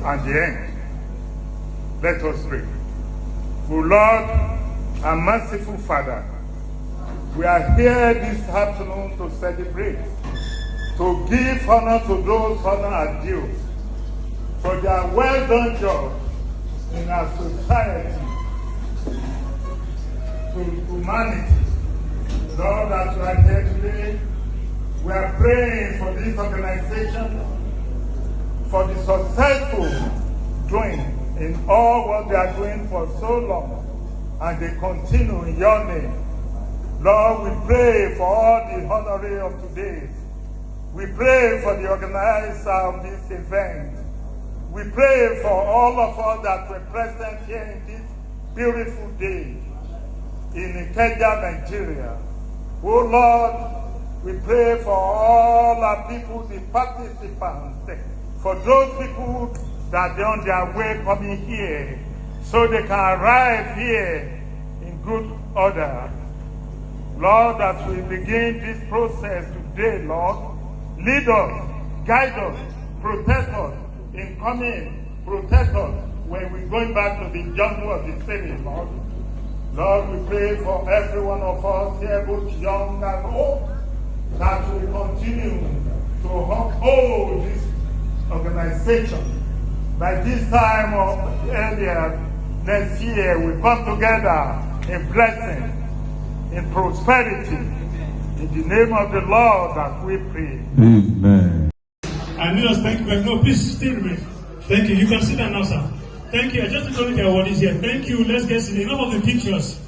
and the end. Let us pray. O Lord and merciful Father, we are here this afternoon to celebrate, to give honor to those honor are due for their well-done job in our society, to humanity. Lord, as we are here today, we are praying for this organization, for the successful doing in all what they are doing for so long, and they continue in your name. Lord, we pray for all the honorary of today. We pray for the organizer of this event. We pray for all of us that were present here in this beautiful day in Ikeja, Nigeria. Oh Lord, we pray for all our people, the participants, for those people that are on their way coming here, so they can arrive here in good order. Lord, as we begin this process today, Lord, lead us, guide us, protect us in coming, protect us when we're going back to the jungle of the city, Lord. Lord, we pray for every one of us here, both young and old, that we continue to uphold this organization. By this time or earlier next year, we come together in blessing, in prosperity. In the name of the Lord that we pray. Amen. Amigos, thank you very much. No, please stay with me. Thank you. You can sit down now, sir. Thank you. I just told you what is here. Thank you. Let's get to enough of the pictures.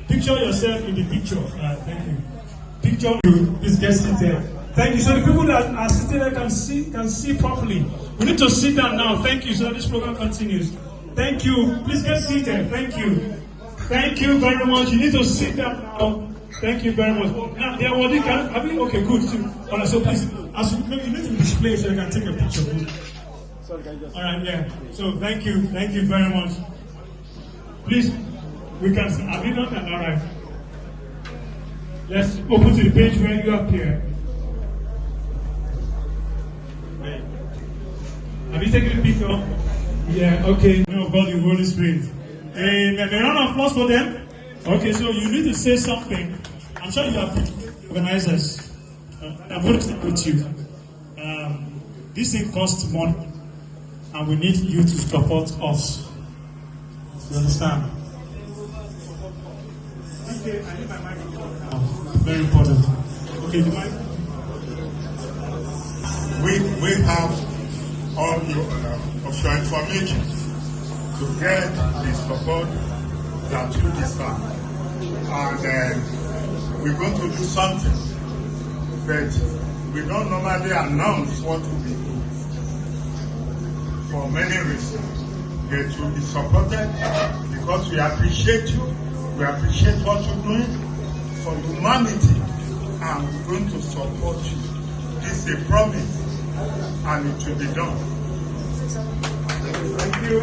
Picture yourself in the picture. Thank you. Picture you. Please get seated. Thank you. So the people that are sitting there can see properly. We need to sit down now. Thank you. So this program continues. Thank you. Please get seated. Thank you. Thank you very much. You need to sit down now. Thank you very much. Now, there was okay, good. All right, so please, you need to display so you can take a picture. All right, yeah. So thank you very much. Please, we can. Have you done that? All right. Let's open to the page where you appear. Right. Have you taken a picture? Yeah. Okay. In the name of God, the Holy Spirit. Amen. A round of applause for them. Okay, so you need to say something. I'm sure you have organizers. I'm going to start with you. This thing costs money, and we need you to support us. You understand? Okay, I need my microphone. Very important. Okay, the mic. We have all of your information to get the support that you deserve. And we're going to do something, but we don't normally announce what will be done for many reasons. But you'll be supported because we appreciate you, we appreciate what you're doing for humanity, and we're going to support you. This is a promise, and it will be done. Thank you.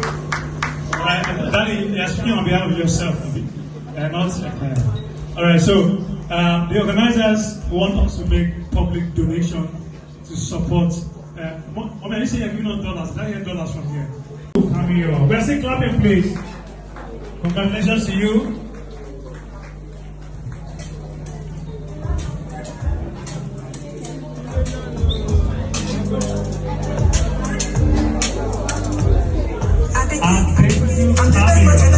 Daddy, you're speaking on behalf of yourself. All right, so the organizers want us to make public donation to support. I you say you're giving us dollars. I hear dollars from here. We're still clapping, please. Congratulations to you. And thank you.